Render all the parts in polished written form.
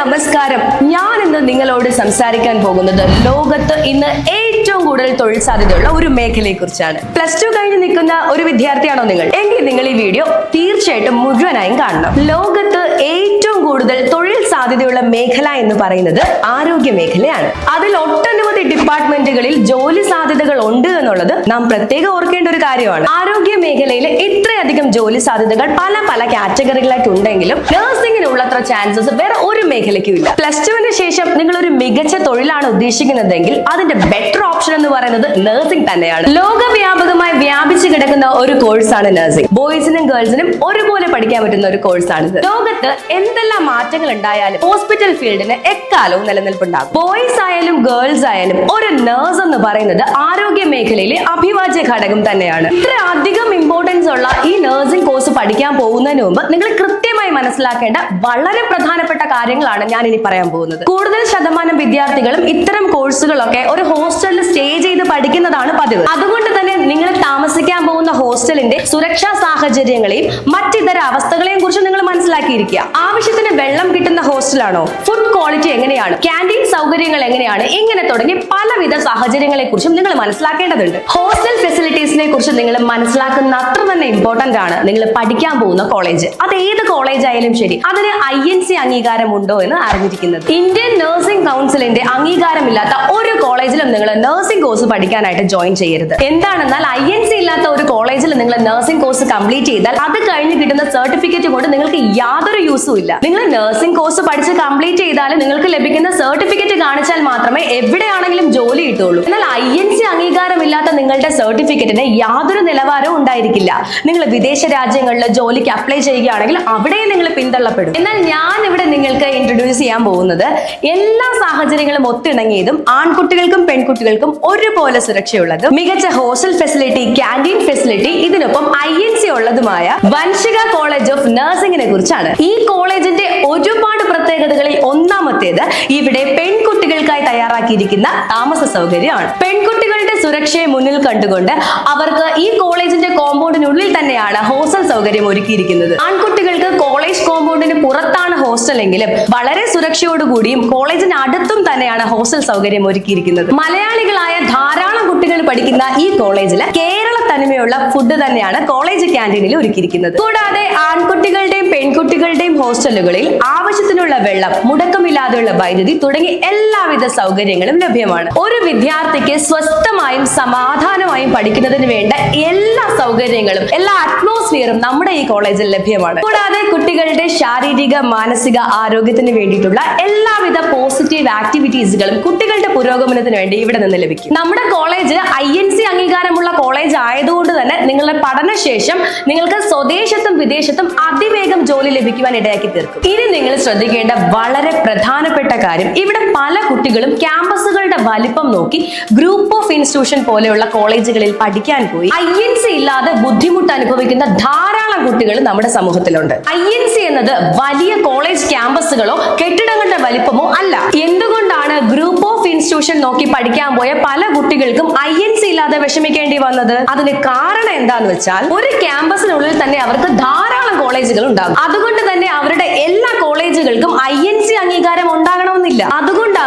നമസ്കാരം. ഞാൻ ഇന്ന് നിങ്ങളോട് സംസാരിക്കാൻ പോകുന്നത് ലോകത്ത് ഇന്ന് ഏറ്റവും കൂടുതൽ തൊഴിൽ സാധ്യതയുള്ള ഒരു മേഖലയെ കുറിച്ചാണ്. +2 കഴിഞ്ഞ് നിൽക്കുന്ന ഒരു വിദ്യാർത്ഥിയാണോ നിങ്ങൾ? എങ്കിൽ നിങ്ങൾ ഈ വീഡിയോ തീർച്ചയായിട്ടും മുഴുവനായും കാണണം. ലോകത്ത് ഏറ്റവും കൂടുതൽ തൊഴിൽ സാധ്യതയുള്ള മേഖല എന്ന് പറയുന്നത് ആരോഗ്യ മേഖലയാണ്. അതിൽ ഒട്ടനവധി ഡിപ്പാർട്ട്മെന്റുകളിൽ ജോലി സാധ്യതകൾ ഉണ്ട് എന്നുള്ളത് നാം പ്രത്യേകം ഓർക്കേണ്ട ഒരു കാര്യമാണ്. ആരോഗ്യ മേഖലയിൽ ഇത്രയധികം ജോലി സാധ്യതകൾ പല പല കാറ്റഗറികളായിട്ട് ഉണ്ടെങ്കിലും നഴ്സിംഗിനുള്ളത്ര ചാൻസസ് വേറെ ഒരു മേഖലയ്ക്കും ഇല്ല. +2 ശേഷം നിങ്ങൾ ഒരു മികച്ച തൊഴിലാണ് ഉദ്ദേശിക്കുന്നതെങ്കിൽ അതിന്റെ ബെറ്റർ ഓപ്ഷൻ എന്ന് പറയുന്നത് നഴ്സിംഗ് തന്നെയാണ്. ലോകവ്യാപകമായി വ്യാപിച്ചു കിടക്കുന്ന ഒരു കോഴ്സാണ് നഴ്സിംഗ്. ബോയ്സിനും ഗേൾസിനും ഒരുപോലെ പഠിക്കാൻ പറ്റുന്ന ഒരു കോഴ്സാണിത്. ലോകത്ത് എന്തെല്ലാം മാറ്റങ്ങൾ ഉണ്ടായാലും ഹോസ്പിറ്റൽ ഫീൽഡിന് എക്കാലവും നിലനിൽപ്പുണ്ടാകും. ബോയ്സ് ആയാലും ഗേൾസ് ആയാലും ഒരു നഴ്സ് എന്ന് പറയുന്നത് ആരോഗ്യ മേഖലയിലെ അഭിവാജ്യ ഘടകം തന്നെയാണ്. ഇത്ര അധികം ഇമ്പോർട്ടൻസ് ഉള്ള ഈ നഴ്സിംഗ് കോഴ്സ് പഠിക്കാൻ പോകുന്നതിന് മുമ്പ് നിങ്ങൾ കൃത്യമായി മനസ്സിലാക്കേണ്ട വളരെ പ്രധാനപ്പെട്ട കാര്യങ്ങളാണ് ഞാൻ ഇനി പറയാൻ പോകുന്നത്. കൂടുതൽ ശതമാനം വിദ്യാർത്ഥികളും ഇത്തരം കോഴ്സുകളൊക്കെ ഒരു ഹോസ്റ്റലിൽ സ്റ്റേ ചെയ്ത് പഠിക്കുന്നതാണ് പതിവ്. അതുകൊണ്ട് തന്നെ നിങ്ങൾ താമസിക്കാൻ പോകുന്ന ഹോസ്റ്റലിന്റെ സുരക്ഷാ സാഹചര്യങ്ങളെയും മറ്റിതര അവസ്ഥകളെയും കുറിച്ച് നിങ്ങൾ മനസ്സിലാക്കിയിരിക്കുക. ആവശ്യത്തിന് വെള്ളം കിട്ടുന്ന ഹോസ്റ്റലാണോ? ഫുഡ് ക്വാളിറ്റി എങ്ങനെയാണ്? ക്യാൻറ്റീൻ സൗകര്യങ്ങൾ എങ്ങനെയാണ്? ഇങ്ങനെ തുടങ്ങി പലവിധ സാഹചര്യങ്ങളെ കുറിച്ചും നിങ്ങൾ മനസ്സിലാക്കേണ്ടതുണ്ട്. ഹോസ്റ്റൽ ഫെസിലിറ്റീസിനെ കുറിച്ച് നിങ്ങൾ മനസ്സിലാക്കുന്ന അത്ര തന്നെ ഇമ്പോർട്ടന്റ് ആണ് നിങ്ങൾ പഠിക്കാൻ പോകുന്ന കോളേജ്. അത് ഏത് കോളേജ് ആയാലും ശരി, അതിന് INC അംഗീകാരം ഉണ്ടോ എന്ന് അറിഞ്ഞിരിക്കുന്നത്. ഇന്ത്യൻ നഴ്സിംഗ് കൗൺസിലിന്റെ അംഗീകാരമില്ലാത്ത ഒരു കോളേജിലും നിങ്ങൾ നഴ്സിംഗ് കോഴ്സ് പഠിക്കാനായിട്ട് ജോയിൻ ചെയ്യരുത്. എന്താണെന്നാൽ INC ഇല്ലാത്ത ഒരു കോളേജിൽ നിങ്ങൾ നഴ്സിംഗ് കോഴ്സ് കംപ്ലീറ്റ് ചെയ്താൽ അത് കഴിഞ്ഞ് കിട്ടുന്ന സർട്ടിഫിക്കറ്റ് കൊണ്ട് നിങ്ങൾക്ക് യാതൊരു യൂസും ഇല്ല. നിങ്ങൾ നഴ്സിംഗ് കോഴ്സ് പഠിച്ച് കംപ്ലീറ്റ് ചെയ്താൽ നിങ്ങൾക്ക് ലഭിക്കുന്ന സർട്ടിഫിക്കറ്റ് കാണിച്ചാൽ മാത്രമേ എവിടെയാണെങ്കിലും ജോലി കിട്ടുള്ളൂ. എന്നാൽ INC അംഗീകാരമില്ലാത്ത നിങ്ങളുടെ സർട്ടിഫിക്കറ്റിന് യാതൊരു നിലവാരവും ഉണ്ടായിരിക്കില്ല. നിങ്ങൾ വിദേശ രാജ്യങ്ങളിൽ ജോലിക്ക് അപ്ലൈ ചെയ്യുകയാണെങ്കിൽ അവിടെ നിങ്ങൾ പിന്തള്ളപ്പെടും. എന്നാൽ ഞാൻ ഇവിടെ നിങ്ങൾക്ക് ഇൻട്രൊഡ്യൂസ് ചെയ്യാൻ പോകുന്നത് എല്ലാ സാഹചര്യങ്ങളും ഒത്തിണങ്ങിയതും ആൺകുട്ടികൾക്കും പെൺകുട്ടികൾക്കും ഒരുപോലെ സുരക്ഷയുള്ളതും മികച്ച ഹോസ്റ്റൽ ഫെസിലിറ്റി, ക്യാൻറ്റീൻ ഫെസിലിറ്റി, ഇതിനൊപ്പം INC ഉള്ളതുമായ വൻഷിക കോളേജ് ഓഫ് നഴ്സിംഗിനെ കുറിച്ചാണ്. ഈ കോളേജിന്റെ ഒരുപാട് പ്രത്യേകതകളിൽ ഒന്നാമത്തേത് ഇവിടെ പെൺകുട്ടികൾക്കായി തയ്യാറാക്കിയിരിക്കുന്ന താമസ സൗകര്യമാണ്. പെൺകുട്ടികളുടെ സുരക്ഷയെ മുന്നിൽ കണ്ടുകൊണ്ട് അവർക്ക് ഈ കോളേജിന്റെ കോമ്പൗണ്ടിനുള്ളിൽ തന്നെയാണ് ഹോസ്റ്റൽ സൗകര്യം ഒരുക്കിയിരിക്കുന്നത്. ആൺകുട്ടികൾക്ക് കോളേജ് കോമ്പൗണ്ടിന് പുറത്താണ് ഹോസ്റ്റൽ എങ്കിലും വളരെ സുരക്ഷയോടുകൂടിയും കോളേജിന് അടുത്തും തന്നെയാണ് ഹോസ്റ്റൽ സൗകര്യം ഒരുക്കിയിരിക്കുന്നത്. മലയാളികളായ ധാരാളം കുട്ടികൾ പഠിക്കുന്ന ഈ കോളേജിൽ കേരള തനിമയുള്ള ഫുഡ് തന്നെയാണ് കോളേജ് ക്യാൻറ്റീനിൽ ഒരുക്കിയിരിക്കുന്നത്. കൂടാതെ ആൺകുട്ടികളുടെയും പെൺകുട്ടികളുടെയും ഹോസ്റ്റലുകളിൽ ആവശ്യത്തിനുള്ള വെള്ളം, മുടക്കമില്ലാതെയുള്ള വൈദ്യുതി തുടങ്ങി എല്ലാവിധ സൗകര്യങ്ങളും ലഭ്യമാണ്. ഒരു വിദ്യാർത്ഥിക്ക് സ്വസ്ഥമായും സമാധാനമായും പഠിക്കുന്നതിന് വേണ്ട എല്ലാ സൗകര്യങ്ങളും, എല്ലാ അറ്റ്മോസ്ഫിയറും നമ്മുടെ ഈ കോളേജിൽ ലഭ്യമാണ്. കൂടാതെ കുട്ടികളുടെ ശാരീരിക മാനസിക ആരോഗ്യത്തിന് വേണ്ടിയിട്ടുള്ള എല്ലാവിധ പോസിറ്റീവ് ആക്ടിവിറ്റീസുകളും കുട്ടികളുടെ പുരോഗമനത്തിന് വേണ്ടി ഇവിടെ നിന്ന് ലഭിക്കും. നമ്മുടെ കോളേജ് INC അംഗീകാരമുള്ള കോളേജ് ആയതുകൊണ്ട് തന്നെ നിങ്ങളുടെ പഠനശേഷം നിങ്ങൾക്ക് സ്വദേശത്തും വിദേശത്തും അതിവേഗം ജോലി ലഭിക്കുവാൻ ഇടയാക്കി തീർക്കും. ഇനി നിങ്ങൾ ശ്രദ്ധിക്കേണ്ട വളരെ പ്രധാനപ്പെട്ട കാര്യം, ഇവിടെ പല കുട്ടികളും ക്യാമ്പസുകളുടെ വലിപ്പം നോക്കി ഗ്രൂപ്പ് ഓഫ് ഇൻസ്റ്റിറ്റ്യൂഷൻ പോലെയുള്ള കോളേജുകളിൽ പഠിക്കാൻ പോയി INC ഇല്ലാതെ ബുദ്ധിമുട്ട് അനുഭവിക്കുന്ന ധാരാളം കുട്ടികൾ നമ്മുടെ സമൂഹത്തിലുണ്ട്. INC എന്നത് വലിയ കോളേജ് ക്യാമ്പസുകളോ കെട്ടിടങ്ങളുടെ വലിപ്പമോ അല്ല. എന്തുകൊണ്ടാണ് ഗ്രൂപ്പ് ഓഫ് ഇൻസ്റ്റിറ്റ്യൂഷൻ നോക്കി പഠിക്കാൻ പോയ പല കുട്ടികൾക്കും INC ഇല്ലാതെ വിഷമിക്കേണ്ടി വന്നത്? അതിന് കാരണം എന്താന്ന് വെച്ചാൽ ഒരു ക്യാമ്പസിനുള്ളിൽ തന്നെ അവർക്ക് ധാരാളം കോളേജുകൾ ഉണ്ടാകും. അതുകൊണ്ട് തന്നെ അവരുടെ എല്ലാ കോളേജുകൾക്കും INC അംഗീകാരം ഉണ്ടാകണമെന്നില്ല. അതുകൊണ്ട്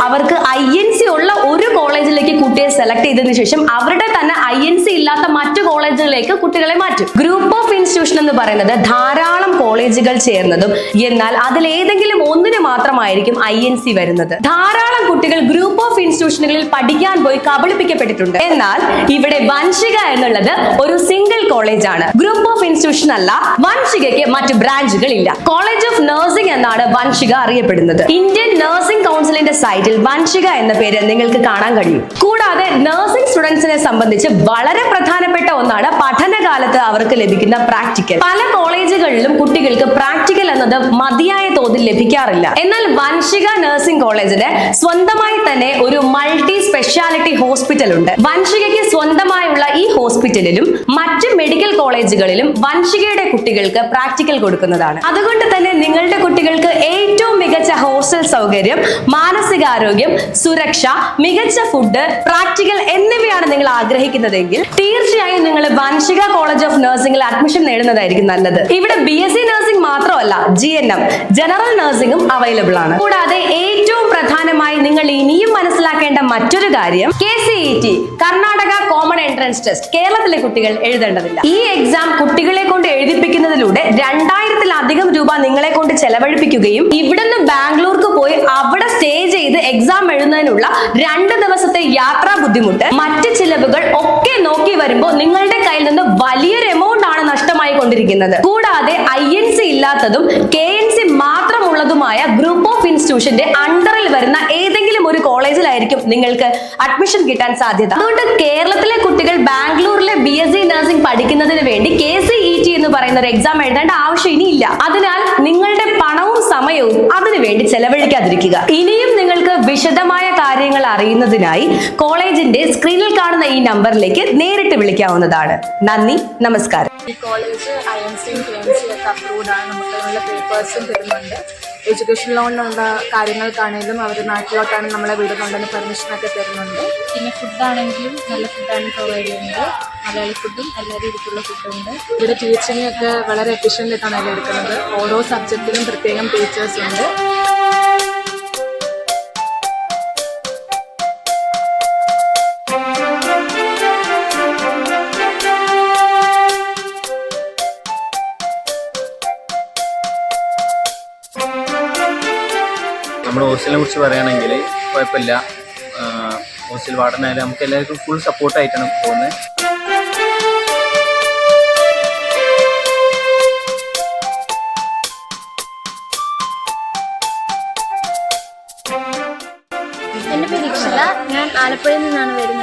അവർക്ക് INC ഉള്ള ഒരു കോളേജിലേക്ക് കുട്ടിയെ സെലക്ട് ചെയ്തതിനു ശേഷം അവരുടെ തന്നെ INC ഇല്ലാത്ത മറ്റു കോളേജുകളിലേക്ക് കുട്ടികളെ മാറ്റും. ഗ്രൂപ്പ് ഓഫ് ഇൻസ്റ്റിറ്റ്യൂഷൻ എന്ന് പറയുന്നത് ധാരാളം കോളേജുകൾ ചേർന്നതും എന്നാൽ അതിലേതെങ്കിലും ഒന്നിന് മാത്രമായിരിക്കും INC വരുന്നത്. ധാരാളം കുട്ടികൾ ഗ്രൂപ്പ് ഓഫ് ഇൻസ്റ്റിറ്റ്യൂഷനുകളിൽ പഠിക്കാൻ പോയി കബളിപ്പിക്കപ്പെട്ടിട്ടുണ്ട്. എന്നാൽ ഇവിടെ വൻഷിക എന്നുള്ളത് ഒരു സിംഗിൾ കോളേജ് ആണ്. ഗ്രൂപ്പ് ഓഫ് ഇൻസ്റ്റിറ്റ്യൂഷൻ അല്ല. വൻഷികയ്ക്ക് മറ്റു ബ്രാഞ്ചുകൾ ഇല്ല. കോളേജ് ഓഫ് നഴ്സിംഗ് എന്നാണ് വൻഷിക അറിയപ്പെടുന്നത്. ഇന്ത്യൻ നഴ്സിംഗ് കൗൺസിലിന്റെ സൈറ്റിൽ വൻഷിക എന്ന പേര് നിങ്ങൾക്ക് കാണാൻ കഴിയും. കൂടാതെ നഴ്സിംഗ് സ്റ്റുഡൻസിനെ സംബന്ധിച്ച് വളരെ പ്രധാനപ്പെട്ട ഒന്നാണ് പഠനകാലത്ത് അവർക്ക് ലഭിക്കുന്ന പ്രാക്ടിക്കൽ. പല കോളേജുകളിലും കുട്ടികൾക്ക് പ്രാക്ടിക്കൽ എന്നത് മതിയായ തോതിൽ ലഭിക്കാറില്ല. എന്നാൽ വൻഷിക നഴ്സിംഗ് കോളേജിന് സ്വന്തമായി തന്നെ ഒരു മൾട്ടി സ്പെഷ്യാലിറ്റി ഹോസ്പിറ്റൽ ഉണ്ട്. വൻഷികയ്ക്ക് സ്വന്തമായുള്ള ഈ ഹോസ്പിറ്റലിലും മറ്റ് മെഡിക്കൽ കോളേജുകളിലും വൻഷികയുടെ കുട്ടികൾക്ക് പ്രാക്ടിക്കൽ കൊടുക്കുന്നതാണ്. അതുകൊണ്ട് തന്നെ നിങ്ങളുടെ കുട്ടികൾക്ക് ഏറ്റവും മികച്ച ഹോസ്റ്റൽ ഹോസ്റ്റൽ സൗകര്യം, മാനസികാരോഗ്യം, സുരക്ഷ, മികച്ച ഫുഡ്, പ്രാക്ടിക്കൽ എന്നിവയാണ് നിങ്ങൾ ആഗ്രഹിക്കുന്നതെങ്കിൽ തീർച്ചയായും നിങ്ങൾ വൻഷിക കോളേജ് ഓഫ് നഴ്സിംഗിൽ അഡ്മിഷൻ നേടുന്നതായിരിക്കും നല്ലത്. ഇവിടെ BSc നഴ്സിംഗ് മാത്രമല്ല GNM ജനറൽ നഴ്സിംഗും അവൈലബിൾ ആണ്. കൂടാതെ ഏറ്റവും പ്രധാനമായി നിങ്ങൾ ഇനിയും മനസ്സിലാക്കേണ്ട മറ്റൊരു കാര്യം KCET Karnataka common entrance test കേരളത്തിലെ കുട്ടികൾ എഴുതേണ്ടതില്ല. ഈ എക്സാം കുട്ടികളെ കൊണ്ട് എഴുതിപ്പിക്കുന്നതിലൂടെ 2000-ലധികം രൂപ നിങ്ങളെ കൊണ്ട് ചെലവഴിപ്പിക്കുകയും ഇവിടുന്ന് ബാംഗ്ലൂർക്ക് പോയി അവിടെ സ്റ്റേ ചെയ്ത് എക്സാം എഴുതുന്നതിനുള്ള 2 ദിവസത്തെ യാത്രാ ബുദ്ധിമുട്ട്, മറ്റ് ചിലവുകൾ ഒക്കെ നോക്കി വരുമ്പോൾ നിങ്ങളുടെ കയ്യിൽ നിന്ന് വലിയൊരു എമൗണ്ട് ആണ് നഷ്ടമായി കൊണ്ടിരിക്കുന്നത്. കൂടാതെ INC ഇല്ലാത്തതും KNC മാത്രമുള്ളതുമായ ഗ്രൂപ്പ് ഓഫ് ഇൻസ്റ്റിറ്റ്യൂഷന്റെ അണ്ടറിൽ വരുന്ന ഏതെങ്കിലും ഒരു കോളേജിലായിരിക്കും നിങ്ങൾക്ക് അഡ്മിഷൻ കിട്ടാൻ സാധ്യത. അതുകൊണ്ട് കേരളത്തിലെ കുട്ടികൾ ബാംഗ്ലൂരിലെ BSc നഴ്സിംഗ് പഠിക്കുന്നതിന് വേണ്ടി KCET എന്ന് പറയുന്ന ഒരു എക്സാം എഴുതേണ്ട ആവശ്യം ഇനിയില്ല. അതിനാൽ നിങ്ങളുടെ പണവും സമയവും അതിനുവേണ്ടി ചെലവഴിക്കാതിരിക്കുക. ഇനിയും നിങ്ങൾക്ക് വിശദമായ കാര്യങ്ങൾ അറിയുന്നതിനായി കോളേജിന്റെ സ്ക്രീനിൽ കാണുന്ന ഈ നമ്പറിലേക്ക് നേരിട്ട് വിളിക്കാവുന്നതാണ്. നന്ദി, നമസ്കാരം. ഈ കോളേജ് INC KNC ഒക്കെ അപ്രൂവ്ഡ് ആണ്. നമുക്ക് നല്ല പേപ്പേഴ്സും തരുന്നുണ്ട്. എഡ്യൂക്കേഷൻ ലോണിനുള്ള കാര്യങ്ങൾക്കാണെങ്കിലും അവർ നാട്ടിലോട്ടാണ് നമ്മളെ വിടുന്നുണ്ടെന്ന് പെർമിഷനൊക്കെ തരുന്നുണ്ട്. പിന്നെ ഫുഡാണെങ്കിലും നല്ല ഫുഡാണ് പ്രൊവൈഡ് ചെയ്യുന്നത്. മലയാളി ഫുഡും എല്ലാ രീതിക്കുള്ള ഫുഡുണ്ട്. ഇവിടെ ടീച്ചിങ് ഒക്കെ വളരെ എഫിഷ്യൻ്റ് ആയിട്ടാണ് അതിൽ എടുക്കുന്നത്. ഓരോ സബ്ജക്റ്റിനും പ്രത്യേകം ടീച്ചേഴ്സ് ഉണ്ട്. നമ്മുടെ ഹോസ്റ്റലിനെ കുറിച്ച് പറയുകയാണെങ്കിൽ കുഴപ്പമില്ല. ഹോസ്റ്റൽ വാർഡനായാലും നമുക്ക് എല്ലാവർക്കും ഫുൾ സപ്പോർട്ടായിട്ടാണ് പോകുന്നത്.